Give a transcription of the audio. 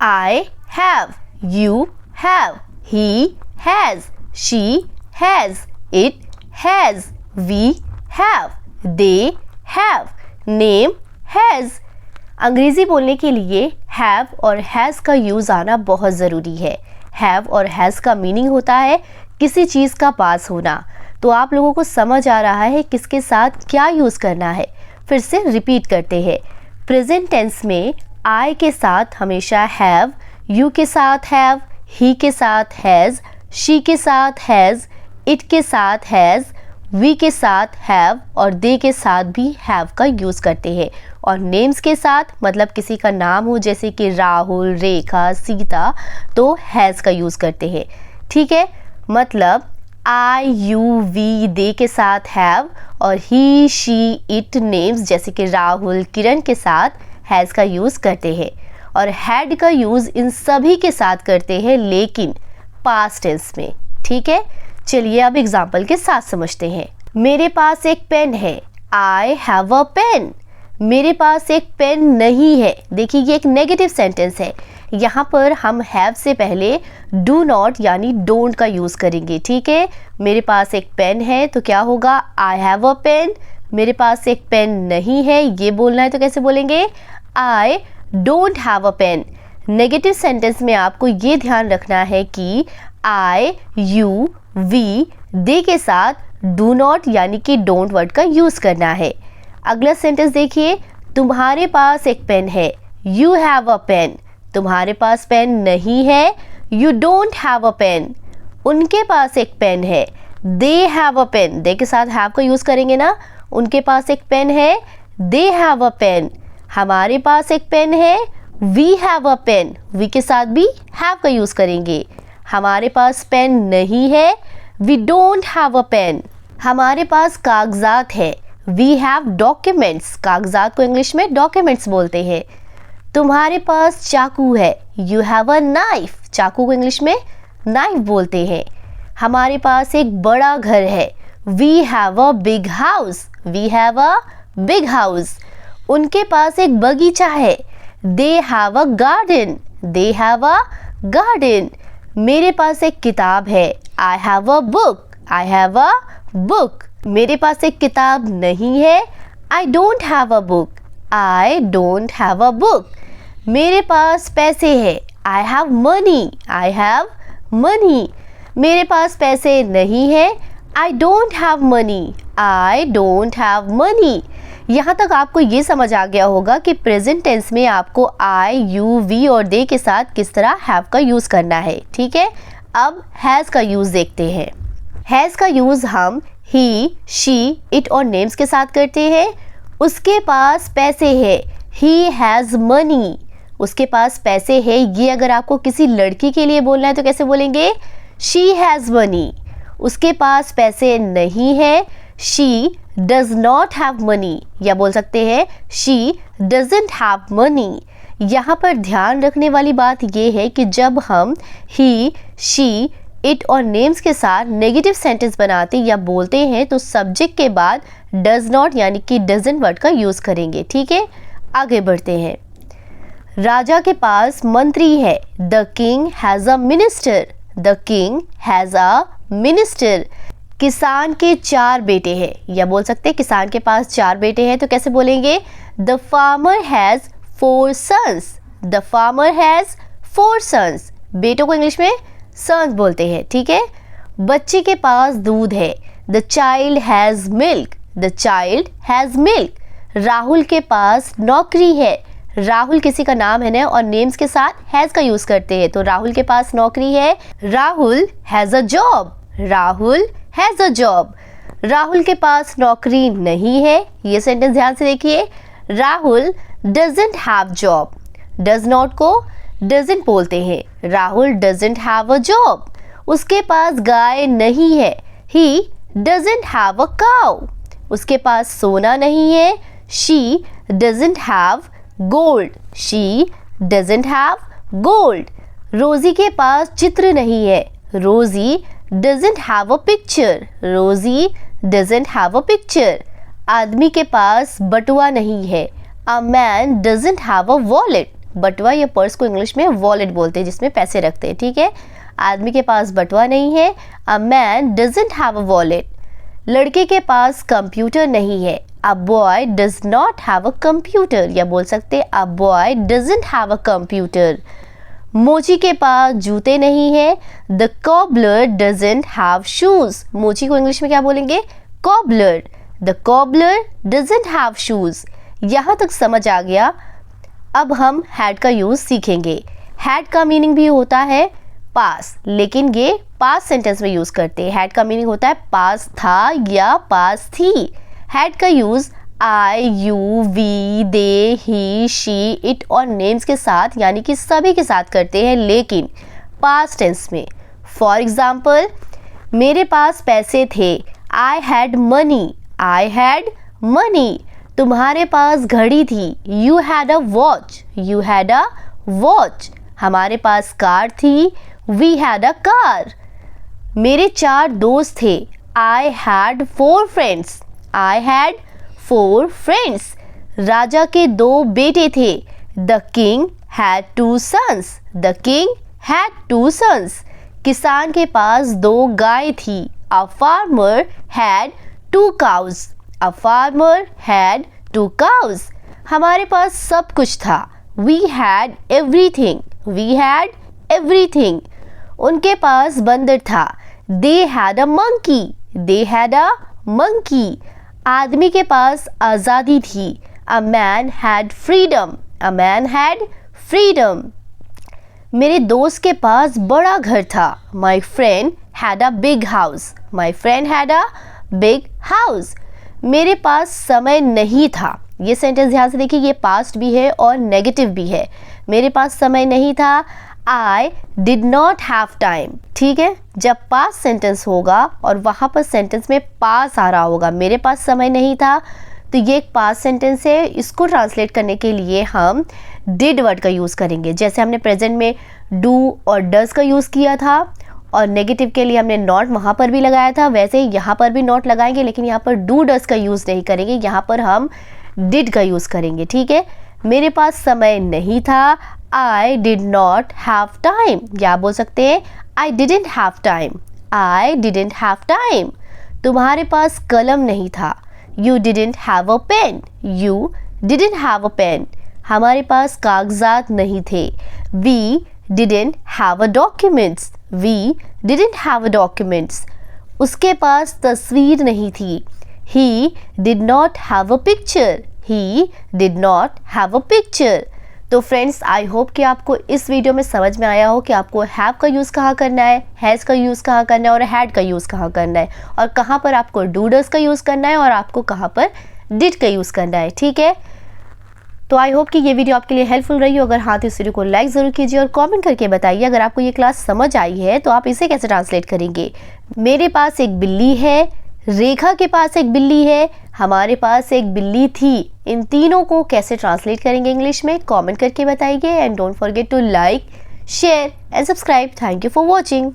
I have, you have, he has, she has, it has, we have, they have, name has। अंग्रेज़ी बोलने के लिए have और has का यूज़ आना बहुत ज़रूरी है। have और has का मीनिंग होता है किसी चीज़ का पास होना। तो आप लोगों को समझ आ रहा है किसके साथ क्या यूज़ करना है। फिर से रिपीट करते हैं। प्रेजेंट टेंस में I के साथ हमेशा have, you के साथ have, he के साथ has, she के साथ has, it के साथ has, we के साथ have और they के साथ भी have का यूज़ करते हैं। और नेम्स के साथ मतलब किसी का नाम हो जैसे कि राहुल, रेखा, सीता, तो has का यूज़ करते हैं। ठीक है, मतलब I, you, we, they के साथ have और he, she, it नेम्स जैसे कि राहुल, किरण के साथ हैज़ का यूज़ करते हैं। और हैड का यूज़ इन सभी के साथ करते हैं लेकिन पास्ट टेंस में। ठीक है, चलिए अब एग्जाम्पल के साथ समझते हैं। मेरे पास एक पेन है, आई हैव अ पेन। मेरे पास एक पेन नहीं है, देखिए ये एक नेगेटिव सेंटेंस है। यहाँ पर हम हैव से पहले डू नॉट यानी डोंट का यूज़ करेंगे। ठीक है, मेरे पास एक पेन है तो क्या होगा, आई हैव अ पेन। मेरे पास एक पेन नहीं है ये बोलना है तो कैसे बोलेंगे, I don't have a pen. Negative sentence में आपको ये ध्यान रखना है कि आई, यू, वी, दे के साथ डू नॉट यानी कि डोंट वर्ड का यूज़ करना है। अगला सेंटेंस देखिए, तुम्हारे पास एक पेन है, यू हैव अ पेन। तुम्हारे पास पेन नहीं है, you don't have a pen. उनके पास एक पेन है, दे हैव अ पेन। दे के साथ हैव का यूज़ करेंगे ना, उनके पास एक पेन है, दे हैव अ पेन। हमारे पास एक पेन है, we have a pen. We के साथ भी हैव का यूज़ करेंगे। हमारे पास पेन नहीं है, we don't have a pen. हमारे पास कागजात है, वी हैव डॉक्यूमेंट्स। कागजात को इंग्लिश में डॉक्यूमेंट्स बोलते हैं। तुम्हारे पास चाकू है, यू हैव अ नाइफ। चाकू को इंग्लिश में नाइफ बोलते हैं। हमारे पास एक बड़ा घर है, we have a big house. We have a big house. उनके पास एक बगीचा है, they have a garden. They have a garden. मेरे पास एक किताब है, I have a book. I have a book. मेरे पास एक किताब नहीं है, I don't have a book. I don't have a book. मेरे पास पैसे है, I have money. I have money. मेरे पास पैसे नहीं है, I don't have money. I don't have money. यहाँ तक आपको ये समझ आ गया होगा कि प्रेजेंट टेंस में आपको आई, यू, वी और दे के साथ किस तरह हैव का यूज़ करना है। ठीक है, अब हैज़ का यूज़ देखते हैं। हैज़ का यूज़ हम ही, शी, इट और नेम्स के साथ करते हैं। उसके पास पैसे है, ही हैज़ मनी। उसके पास पैसे है ये अगर आपको किसी लड़की के लिए बोलना है तो कैसे बोलेंगे, शी हैज़ मनी। उसके पास पैसे नहीं है, she does not have money. या बोल सकते हैं शी डजंट हैव मनी। यहाँ पर ध्यान रखने वाली बात ये है कि जब हम ही, शी, इट और नेम्स के साथ नेगेटिव सेंटेंस बनाते या बोलते हैं तो सब्जेक्ट के बाद डज नॉट यानी कि डजंट वर्ड का यूज़ करेंगे। ठीक है, आगे बढ़ते हैं। राजा के पास मंत्री है, the king has a minister. The king has a minister. किसान के 4 बेटे हैं, या बोल सकते हैं किसान के पास 4 बेटे हैं तो कैसे बोलेंगे, the farmer has 4 sons. The farmer has 4 sons. बेटों को इंग्लिश में सन्स बोलते हैं। ठीक है, बच्चे के पास दूध है, the child has milk. The child has milk. Rahul के पास नौकरी है। राहुल किसी का नाम है ना और नेम्स के साथ हैज़ का यूज़ करते हैं तो राहुल के पास नौकरी है, Rahul has a job. Rahul has a job. Rahul के पास नौकरी नहीं है, ये सेंटेंस ध्यान से देखिए, Rahul doesn't have job. Does not को डजंट बोलते हैं, Rahul doesn't have a job. उसके पास गाय नहीं है, he doesn't have a cow. उसके पास सोना नहीं है, she doesn't have gold. She doesn't have gold. रोजी के पास चित्र नहीं है, रोजी doesn't have a picture. रोजी doesn't have a picture. आदमी के पास बटुआ नहीं है, a man doesn't have a wallet. बटुआ या पर्स को इंग्लिश में वॉलेट बोलते हैं, जिसमें पैसे रखते हैं, ठीक है। आदमी के पास बटुआ नहीं है, a man doesn't have a wallet. लड़के के पास कंप्यूटर नहीं है, a boy does not have a computer, या बोल सकते हैं a boy doesn't have a computer. मोची के पास जूते नहीं है, the cobbler doesn't have shoes. मोची को इंग्लिश में क्या बोलेंगे? Cobbler. The cobbler doesn't have shoes. यहाँ तक समझ आ गया। अब हम हैड का यूज़ सीखेंगे। हैड का मीनिंग भी होता है पास, लेकिन ये पास सेंटेंस में यूज़ करते हैं। हैड का मीनिंग होता है पास था या पास थी। हैड का use I, you, we, they, he, she, it और नेम्स के साथ, यानी कि सभी के साथ करते हैं, लेकिन पास्ट टेंस में। फॉर एग्जाम्पल, मेरे पास पैसे थे, I had money, I had money. तुम्हारे पास घड़ी थी, you had a watch, you had a watch. हमारे पास कार थी, वी हैड अ कार। मेरे 4 दोस्त थे, I had 4 friends, I had 4 friends. राजा के 2 बेटे थे, the king had 2 sons, the king had 2 sons. किसान के पास 2 गाय थी, a farmer had 2 cows, a farmer had 2 cows. हमारे पास सब कुछ था, we had everything, we had everything. उनके पास बंदर था, they had a monkey, they had a monkey. आदमी के पास आज़ादी थी, a man had freedom, a man had freedom. मेरे दोस्त के पास बड़ा घर था, my friend had a big house, my friend had a big house. मेरे पास समय नहीं था। ये सेंटेंस ध्यान से देखिए, ये पास्ट भी है और नेगेटिव भी है। मेरे पास समय नहीं था, I did not have time, ठीक है। जब पास्ट सेंटेंस होगा और वहाँ पर सेंटेंस में पास आ रहा होगा, मेरे पास समय नहीं था, तो ये एक पास्ट सेंटेंस है। इसको ट्रांसलेट करने के लिए हम डिड वर्ड का यूज़ करेंगे। जैसे हमने प्रेजेंट में डू और डज का यूज़ किया था, और नेगेटिव के लिए हमने नॉट वहाँ पर भी लगाया था, वैसे ही यहाँ पर भी नॉट लगाएंगे, लेकिन यहाँ पर डू डज का यूज़ नहीं करेंगे, यहाँ पर हम डिड का यूज़ करेंगे, ठीक है। मेरे पास समय नहीं था, I did not have time, या बोल सकते हैं I didn't have time, I didn't have time. तुम्हारे पास कलम नहीं था, you didn't have a pen, you didn't have a pen. हमारे पास कागजात नहीं थे, we didn't have a documents, we didn't have a documents. उसके पास तस्वीर नहीं थी, he did not have a picture, he did not have a picture. तो फ्रेंड्स, आई होप कि आपको इस वीडियो में समझ में आया हो कि आपको हैव का यूज़ कहाँ करना है, हैज़ का यूज़ कहाँ करना है और हैड का यूज़ कहाँ करना है, और कहाँ पर आपको डू डज का यूज़ करना है और आपको कहाँ पर डिड का यूज़ करना है, ठीक है। तो आई होप कि ये वीडियो आपके लिए हेल्पफुल रही हो। अगर हाँ तो इस वीडियो को लाइक ज़रूर कीजिए और कमेंट करके बताइए अगर आपको ये क्लास समझ आई है तो आप इसे कैसे ट्रांसलेट करेंगे। मेरे पास एक बिल्ली है, रेखा के पास एक बिल्ली है, हमारे पास एक बिल्ली थी। इन तीनों को कैसे ट्रांसलेट करेंगे इंग्लिश में, कमेंट करके बताइए। And don't forget to like, share and subscribe. Thank you for watching.